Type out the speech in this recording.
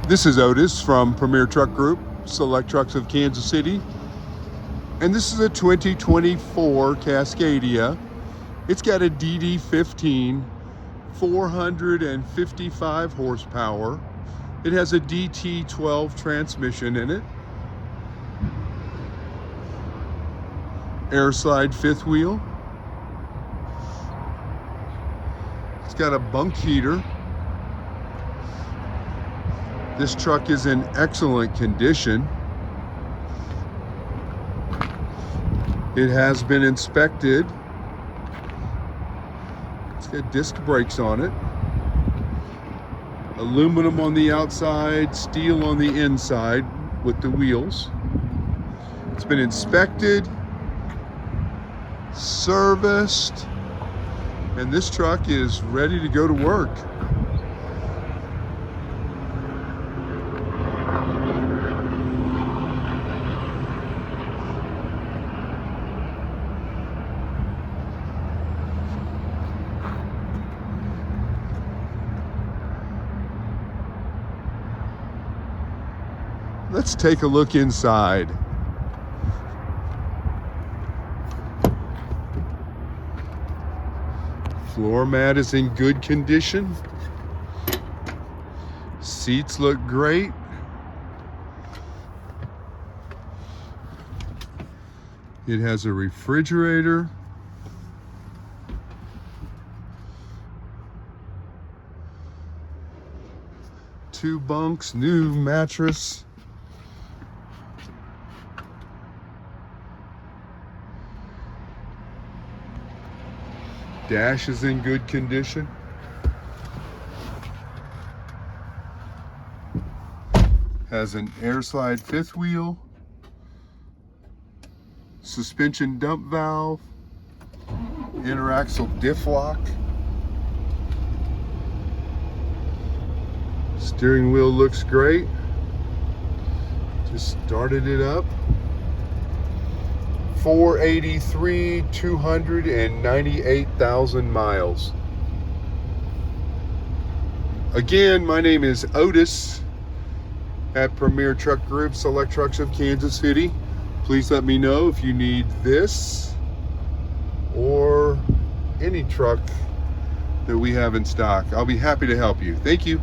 This is Otis from Premier Truck Group, Select Trucks of Kansas City. And this is a 2024 Cascadia. It's got a DD15, 455 horsepower. It has a DT12 transmission in it. Air slide fifth wheel. It's got a bunk heater. This truck is in excellent condition. It has been inspected. It's got disc brakes on it. Aluminum on the outside, steel on the inside with the wheels. It's been inspected, serviced, and this truck is ready to go to work. Let's take a look inside. Floor mat is in good condition. Seats look great. It has a refrigerator. Two bunks, new mattress. Dash is in good condition. Has an air slide fifth wheel, suspension dump valve, interaxle diff lock. Steering wheel looks great. Just started it up. 483, 298,000 miles. Again, my name is Otis at Premier Truck Group, Select Trucks of Kansas City. Please let me know if you need this or any truck that we have in stock. I'll be happy to help you. Thank you.